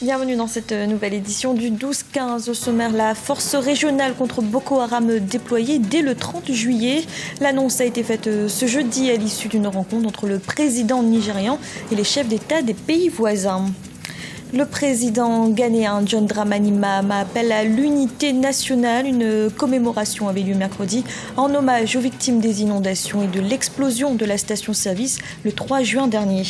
Bienvenue dans cette nouvelle édition du 12-15. Au sommaire, la force régionale contre Boko Haram déployée dès le 30 juillet. L'annonce a été faite ce jeudi à l'issue d'une rencontre entre le président nigérian et les chefs d'État des pays voisins. Le président ghanéen John Dramani Mahama appelle à l'unité nationale. Une commémoration avait lieu mercredi en hommage aux victimes des inondations et de l'explosion de la station-service le 3 juin dernier.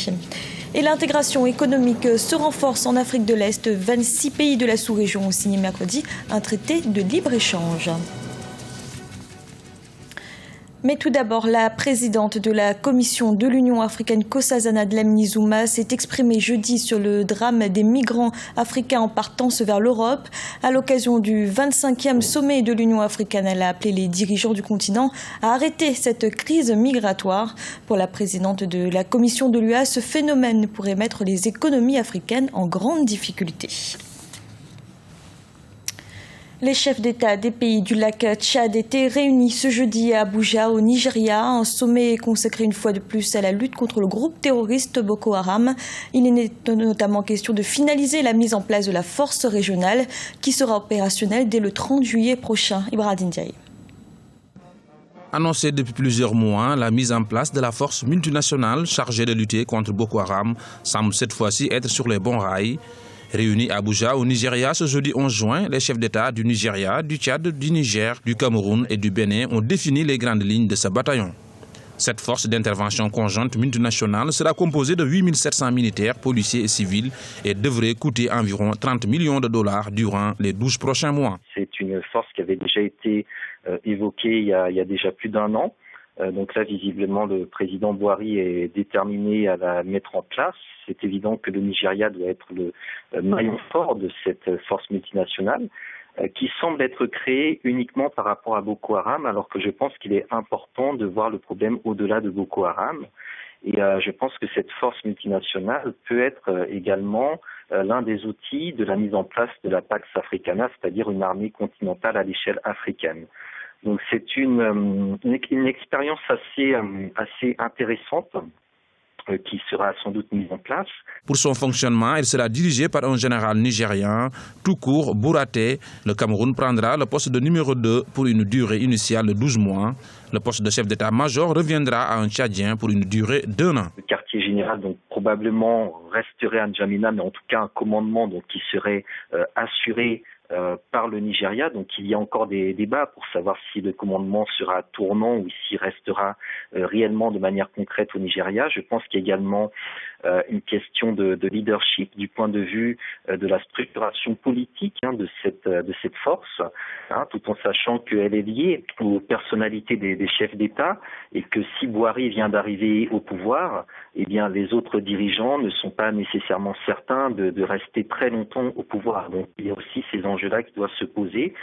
Et l'intégration économique se renforce en Afrique de l'Est. 26 pays de la sous-région ont signé mercredi un traité de libre-échange. Mais tout d'abord, la présidente de la Commission de l'Union africaine, Nkosazana Dlamini Zuma, s'est exprimée jeudi sur le drame des migrants africains en partance vers l'Europe. À l'occasion du 25e sommet de l'Union africaine, elle a appelé les dirigeants du continent à arrêter cette crise migratoire. Pour la présidente de la Commission de l'UA, ce phénomène pourrait mettre les économies africaines en grande difficulté. Les chefs d'État des pays du lac Tchad étaient réunis ce jeudi à Abuja, au Nigeria. Un sommet consacré une fois de plus à la lutte contre le groupe terroriste Boko Haram. Il est notamment question de finaliser la mise en place de la force régionale qui sera opérationnelle dès le 30 juillet prochain. Ibrahim Ndiaye. Annoncée depuis plusieurs mois, la mise en place de la force multinationale chargée de lutter contre Boko Haram semble cette fois-ci être sur les bons rails. Réunis à Abuja, au Nigeria, ce jeudi 11 juin, les chefs d'État du Nigeria, du Tchad, du Niger, du Cameroun et du Bénin ont défini les grandes lignes de ce bataillon. Cette force d'intervention conjointe multinationale sera composée de 8700 militaires, policiers et civils et devrait coûter environ 30 millions de dollars durant les 12 prochains mois. C'est une force qui avait déjà été évoquée il y a déjà plus d'un an. Donc là, visiblement, le président Buhari est déterminé à la mettre en place. C'est évident que le Nigeria doit être le maillon fort de cette force multinationale qui semble être créée uniquement par rapport à Boko Haram, alors que je pense qu'il est important de voir le problème au-delà de Boko Haram. Et je pense que cette force multinationale peut être également l'un des outils de la mise en place de la Pax Africana, c'est-à-dire une armée continentale à l'échelle africaine. Donc c'est une expérience assez intéressante qui sera sans doute mise en place. Pour son fonctionnement, elle sera dirigée par un général nigérian, tout court Bouraté. Le Cameroun prendra le poste de numéro 2 pour une durée initiale de 12 mois. Le poste de chef d'état-major reviendra à un Tchadien pour une durée d'1 an. Le quartier général donc probablement resterait à N'Djamena, mais en tout cas un commandement donc qui serait assuré par le Nigeria. Donc il y a encore des débats pour savoir si le commandement sera tournant ou s'il restera réellement de manière concrète au Nigeria. Je pense qu'il y a également une question de leadership du point de vue de la structuration politique de cette force, tout en sachant qu'elle est liée aux personnalités des chefs d'État et que si Buhari vient d'arriver au pouvoir, eh bien les autres dirigeants ne sont pas nécessairement certains de rester très longtemps au pouvoir. Donc il y a aussi ces enjeux-là qui doivent se poser,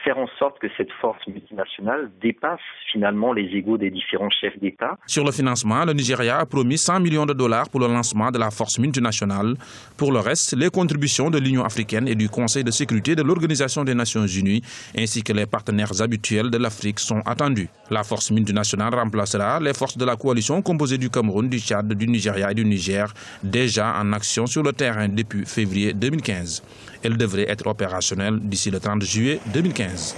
faire en sorte que cette force multinationale dépasse finalement les égos des différents chefs d'État. Sur le financement, le Nigeria a promis 100 millions de dollars pour le lancement de la force multinationale. Pour le reste, les contributions de l'Union africaine et du Conseil de sécurité de l'Organisation des Nations Unies ainsi que les partenaires habituels de l'Afrique sont attendus. La force multinationale remplacera les forces de la coalition composée du Cameroun, du Tchad, du Nigeria et du Niger, déjà en action sur le terrain depuis février 2015. Elle devrait être opérationnelle d'ici le 30 juillet 2015.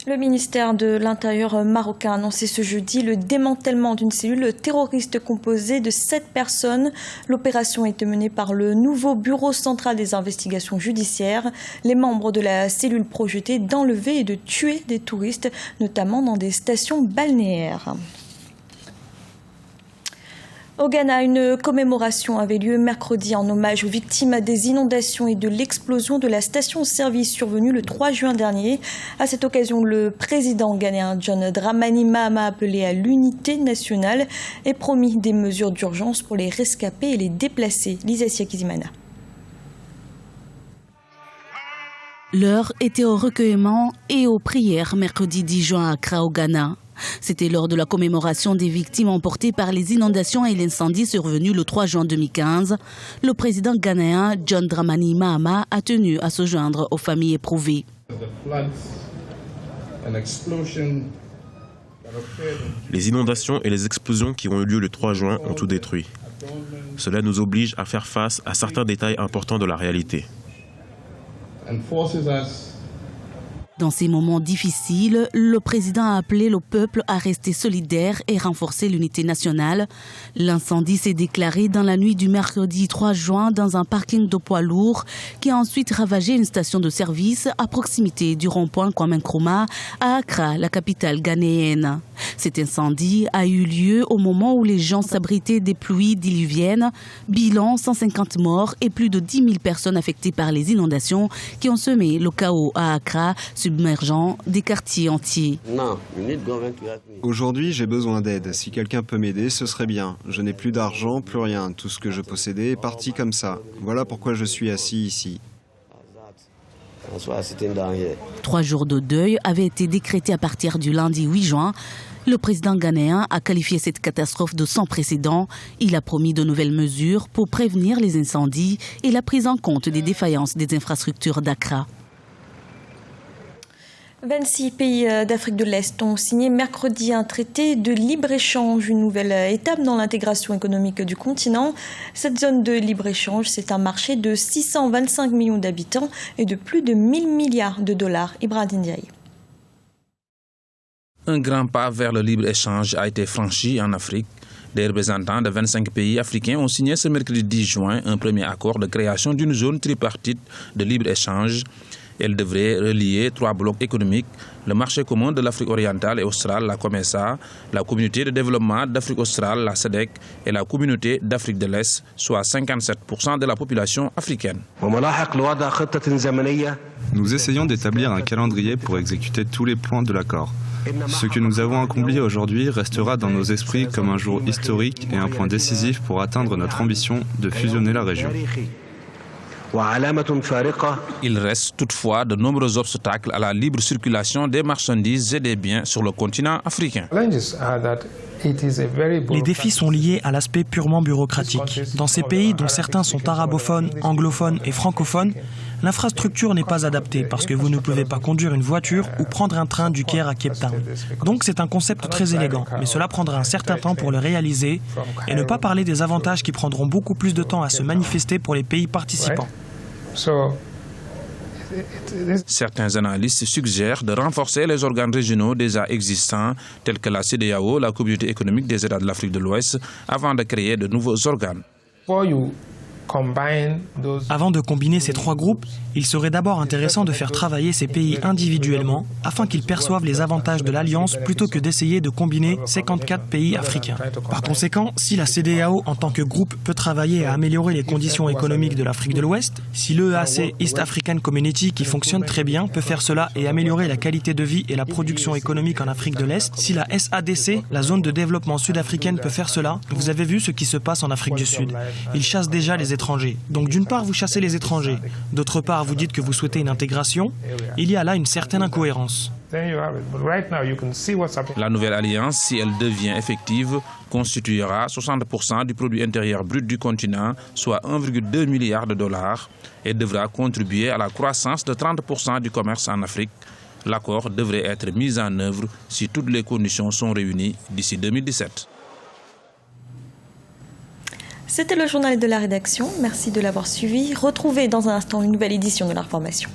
Le ministère de l'Intérieur marocain a annoncé ce jeudi le démantèlement d'une cellule terroriste composée de 7 personnes. L'opération a été menée par le nouveau Bureau central des investigations judiciaires. Les membres de la cellule projetaient d'enlever et de tuer des touristes, notamment dans des stations balnéaires. Au Ghana, une commémoration avait lieu mercredi en hommage aux victimes des inondations et de l'explosion de la station-service survenue le 3 juin dernier. À cette occasion, le président ghanéen John Dramani Mahama a appelé à l'unité nationale et promis des mesures d'urgence pour les rescapés et les déplacés. Lisa Kizimana. L'heure était au recueillement et aux prières mercredi 10 juin à Accra, au Ghana. C'était lors de la commémoration des victimes emportées par les inondations et l'incendie survenu le 3 juin 2015. Le président ghanéen John Dramani Mahama a tenu à se joindre aux familles éprouvées. Les inondations et les explosions qui ont eu lieu le 3 juin ont tout détruit. Cela nous oblige à faire face à certains détails importants de la réalité. Dans ces moments difficiles, le président a appelé le peuple à rester solidaire et renforcer l'unité nationale. L'incendie s'est déclaré dans la nuit du mercredi 3 juin dans un parking de poids lourds qui a ensuite ravagé une station de service à proximité du rond-point Kwame Nkrumah à Accra, la capitale ghanéenne. Cet incendie a eu lieu au moment où les gens s'abritaient des pluies diluviennes. Bilan 150 morts et plus de 10 000 personnes affectées par les inondations qui ont semé le chaos à Accra, submergeant des quartiers entiers. Aujourd'hui, j'ai besoin d'aide. Si quelqu'un peut m'aider, ce serait bien. Je n'ai plus d'argent, plus rien. Tout ce que je possédais est parti comme ça. Voilà pourquoi je suis assis ici. 3 jours de deuil avaient été décrétés à partir du lundi 8 juin. Le président ghanéen a qualifié cette catastrophe de sans précédent. Il a promis de nouvelles mesures pour prévenir les incendies et la prise en compte des défaillances des infrastructures d'Accra. 26 pays d'Afrique de l'Est ont signé mercredi un traité de libre-échange, une nouvelle étape dans l'intégration économique du continent. Cette zone de libre-échange, c'est un marché de 625 millions d'habitants et de plus de 1000 milliards de dollars. Ibrahim Ndiaye. Un grand pas vers le libre-échange a été franchi en Afrique. Des représentants de 25 pays africains ont signé ce mercredi 10 juin un premier accord de création d'une zone tripartite de libre-échange. Elle devrait relier 3 blocs économiques, le marché commun de l'Afrique orientale et australe, la COMESA, la communauté de développement d'Afrique australe, la SADC, et la communauté d'Afrique de l'Est, soit 57% de la population africaine. Nous essayons d'établir un calendrier pour exécuter tous les points de l'accord. Ce que nous avons accompli aujourd'hui restera dans nos esprits comme un jour historique et un point décisif pour atteindre notre ambition de fusionner la région. Il reste toutefois de nombreux obstacles à la libre circulation des marchandises et des biens sur le continent africain. Les défis sont liés à l'aspect purement bureaucratique. Dans ces pays dont certains sont arabophones, anglophones et francophones, l'infrastructure n'est pas adaptée parce que vous ne pouvez pas conduire une voiture ou prendre un train du Caire à Cape Town. Donc c'est un concept très élégant, mais cela prendra un certain temps pour le réaliser et ne pas parler des avantages qui prendront beaucoup plus de temps à se manifester pour les pays participants. Certains analystes suggèrent de renforcer les organes régionaux déjà existants, tels que la CEDEAO, la Communauté économique des États de l'Afrique de l'Ouest, avant de créer de nouveaux organes. Avant de combiner ces 3 groupes, il serait d'abord intéressant de faire travailler ces pays individuellement afin qu'ils perçoivent les avantages de l'Alliance plutôt que d'essayer de combiner 54 pays africains. Par conséquent, si la CEDEAO en tant que groupe peut travailler à améliorer les conditions économiques de l'Afrique de l'Ouest, si l'EAC, East African Community, qui fonctionne très bien, peut faire cela et améliorer la qualité de vie et la production économique en Afrique de l'Est, si la SADC, la zone de développement sud-africaine, peut faire cela, vous avez vu ce qui se passe en Afrique du Sud. Ils chassent déjà les étrangers. Donc d'une part, vous chassez les étrangers. D'autre part, vous dites que vous souhaitez une intégration. Il y a là une certaine incohérence. La nouvelle alliance, si elle devient effective, constituera 60% du produit intérieur brut du continent, soit 1,2 milliard de dollars, et devra contribuer à la croissance de 30% du commerce en Afrique. L'accord devrait être mis en œuvre si toutes les conditions sont réunies d'ici 2017. C'était le journal de la rédaction. Merci de l'avoir suivi. Retrouvez dans un instant une nouvelle édition de l'information.